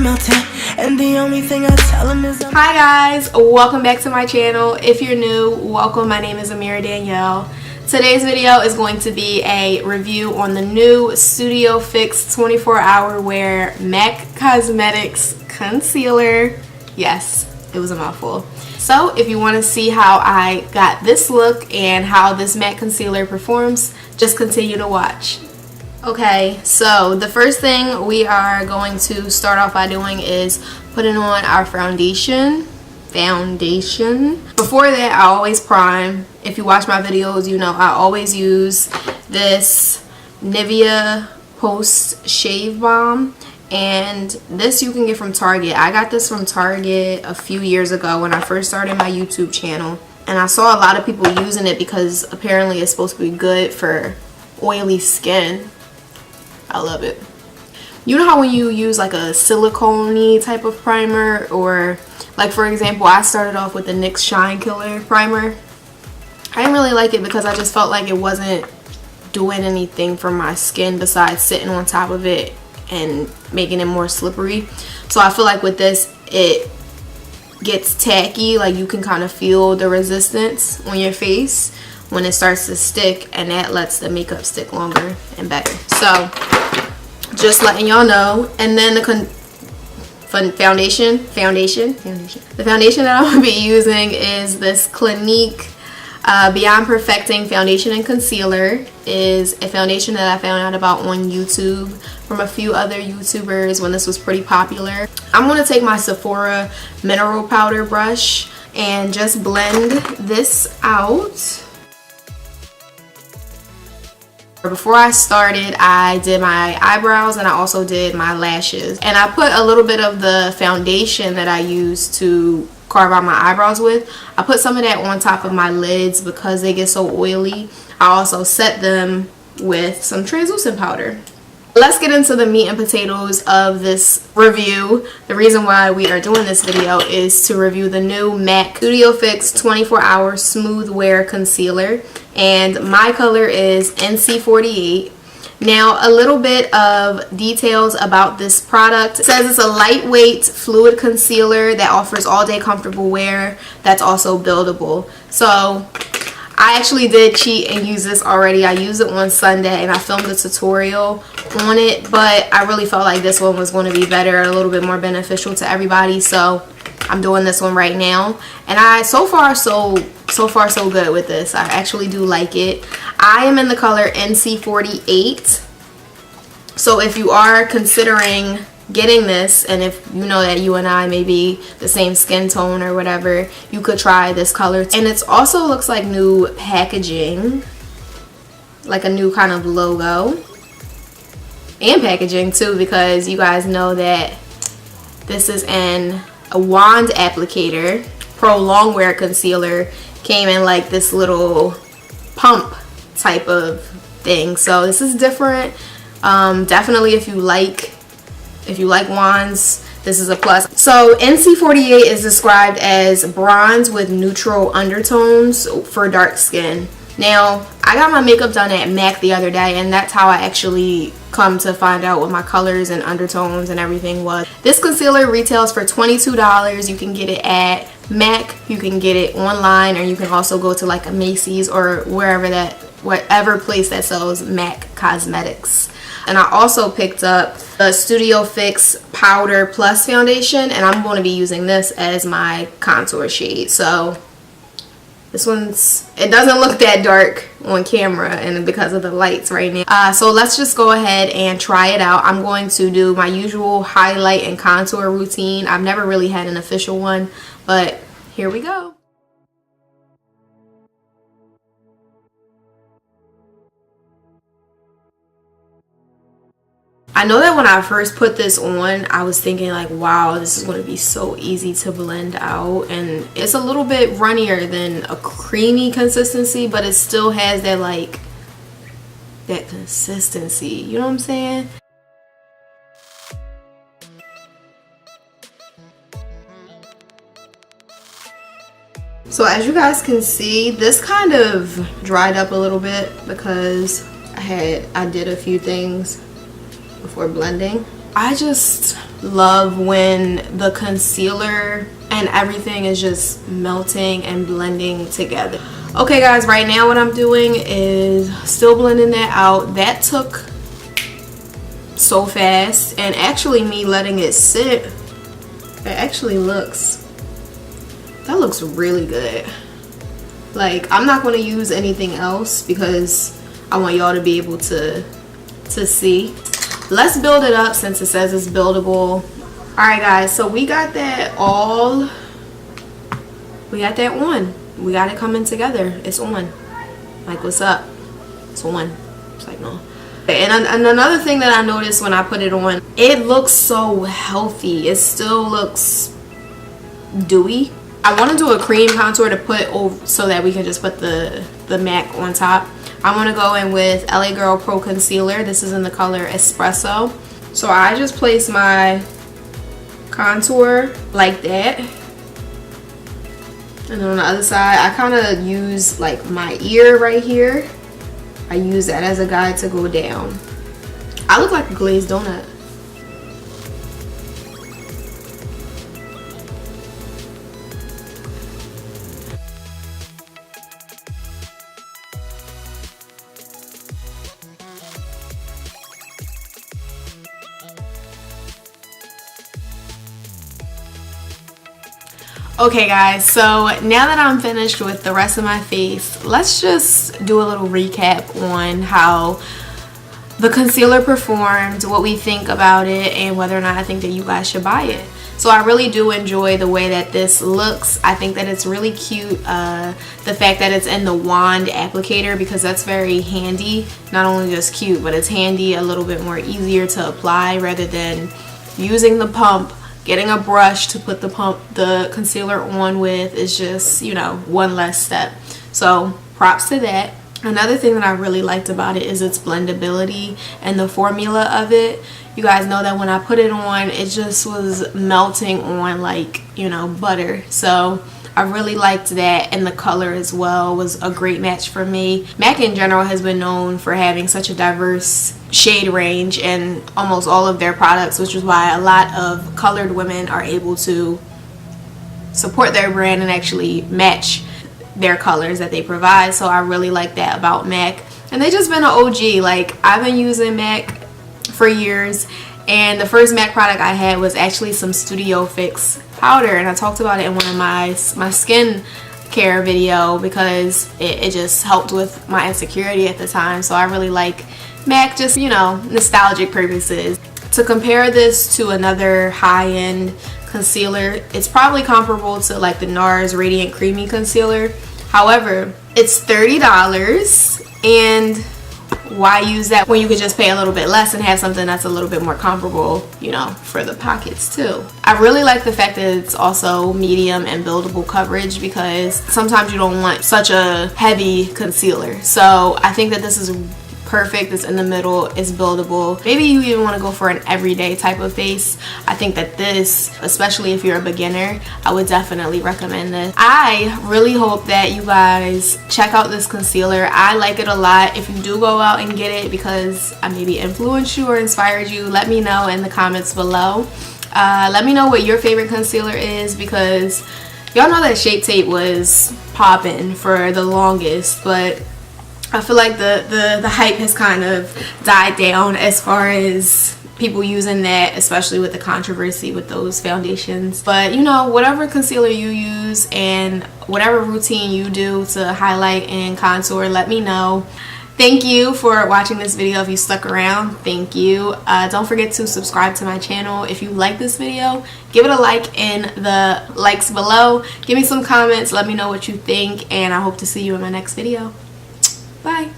melting, and the only thing I tell him is Hi guys, welcome back to my channel. If you're new, welcome. My name is Amirah Danielle. Today's video is going to be a review on the new Studio Fix 24-hour wear MAC Cosmetics concealer. Yes, it was a mouthful. So if you want to see how I got this look and how this matte concealer performs, just continue to watch. Okay, so the first thing we are going to start off by doing is putting on our foundation. Before that, I always prime. If you watch my videos, you know I always use this Nivea Post Shave Balm. And this you can get from Target. I got this from Target a few years ago when I first started my YouTube channel. And I saw a lot of people using it because apparently it's supposed to be good for oily skin. I love it. You know how when you use like a silicone-y type of primer, or like for example, I started off with the NYX Shine Killer primer. I didn't really like it because I just felt like it wasn't doing anything for my skin besides sitting on top of it and making it more slippery. So I feel like with this, it gets tacky. Like you can kind of feel the resistance on your face when it starts to stick, and that lets the makeup stick longer and better. So just letting y'all know. And then the foundation that I'm gonna be using is this Clinique Beyond Perfecting Foundation and Concealer. Is a foundation that I found out about on YouTube from a few other YouTubers when this was pretty popular. I'm going to take my Sephora mineral powder brush and just blend this out. Before I started, I did my eyebrows and I also did my lashes. And I put a little bit of the foundation that I used to carve out my eyebrows with. I put some of that on top of my lids because they get so oily. I also set them with some translucent powder. Let's get into the meat and potatoes of this review. The reason why we are doing this video is to review the new MAC Studio Fix 24-hour Smooth Wear Concealer. And my color is NC48. Now, a little bit of details about this product. It says it's a lightweight fluid concealer that offers all-day comfortable wear that's also buildable. So I actually did cheat and use this already. I used it on Sunday and I filmed a tutorial on it, but I really felt like this one was going to be better, a little bit more beneficial to everybody. So I'm doing this one right now, and so far so good with this. I actually do like it. I am in the color NC48. So if you are considering getting this, and if you know that you and I may be the same skin tone or whatever, you could try this color. And it also looks like new packaging, like a new kind of logo and packaging too, because you guys know that this is a wand applicator. Pro Long Wear Concealer came in like this little pump type of thing, so this is different. Definitely if you like wands, this is a plus. So NC48 is described as bronze with neutral undertones for dark skin. Now, I got my makeup done at MAC the other day, and that's how I actually come to find out what my colors and undertones and everything was. This concealer retails for $22. You can get it at MAC, you can get it online, or you can also go to like a Macy's or whatever place that sells MAC cosmetics. And I also picked up the Studio Fix Powder Plus Foundation, and I'm going to be using this as my contour shade. So this it doesn't look that dark on camera and because of the lights right now. So let's just go ahead and try it out. I'm going to do my usual highlight and contour routine. I've never really had an official one, but here we go. I know that when I first put this on, I was thinking like, wow, this is going to be so easy to blend out, and it's a little bit runnier than a creamy consistency, but it still has that like that consistency, you know what I'm saying? So as you guys can see, this kind of dried up a little bit because I did a few things before blending. I just love when the concealer and everything is just melting and blending together. Okay guys, right now what I'm doing is still blending that out. That took so fast, and actually me letting it sit, it actually looks, that looks really good. Like, I'm not going to use anything else because I want y'all to be able to see. Let's build it up since it says it's buildable. Alright guys, so we got that all, we got that on. We got it coming together. It's on. Like, what's up? It's on. It's like, no. And another thing that I noticed when I put it on, it looks so healthy. It still looks dewy. I want to do a cream contour to put over so that we can just put the MAC on top. I'm going to go in with LA Girl Pro Concealer. This is in the color Espresso. So I just place my contour like that. And then on the other side, I kind of use like my ear right here. I use that as a guide to go down. I look like a glazed donut. Okay guys, so now that I'm finished with the rest of my face, let's just do a little recap on how the concealer performed, what we think about it, and whether or not I think that you guys should buy it. So I really do enjoy the way that this looks. I think that it's really cute, the fact that it's in the wand applicator, because that's very handy. Not only just cute, but it's handy, a little bit more easier to apply rather than using the pump. Getting a brush to put the concealer on with is just, you know, one less step. So props to that. Another thing that I really liked about it is its blendability and the formula of it. You guys know that when I put it on, it just was melting on like, you know, butter. So I really liked that, and the color as well was a great match for me. MAC in general has been known for having such a diverse shade range in almost all of their products, which is why a lot of colored women are able to support their brand and actually match their colors that they provide. So I really like that about MAC, and they've just been an OG. Like, I've been using MAC for years, and the first MAC product I had was actually some Studio Fix powder, and I talked about it in one of my skin care video because it just helped with my insecurity at the time. So I really like MAC, just, you know, nostalgic purposes. To compare this to another high-end concealer, it's probably comparable to like the NARS Radiant Creamy Concealer. However, it's $30, and why use that when you could just pay a little bit less and have something that's a little bit more comparable, you know, for the pockets too. I really like the fact that it's also medium and buildable coverage, because sometimes you don't want such a heavy concealer. So I think that this is perfect. It's in the middle, it's buildable. Maybe you even want to go for an everyday type of face. I think that this, especially if you're a beginner, I would definitely recommend this. I really hope that you guys check out this concealer. I like it a lot. If you do go out and get it because I maybe influenced you or inspired you, let me know in the comments below. Let me know what your favorite concealer is, because y'all know that Shape Tape was popping for the longest, but I feel like the hype has kind of died down as far as people using that, especially with the controversy with those foundations. But, you know, whatever concealer you use and whatever routine you do to highlight and contour, let me know. Thank you for watching this video. If you stuck around, thank you. Don't forget to subscribe to my channel. If you like this video, give it a like in the likes below. Give me some comments. Let me know what you think, and I hope to see you in my next video. Bye.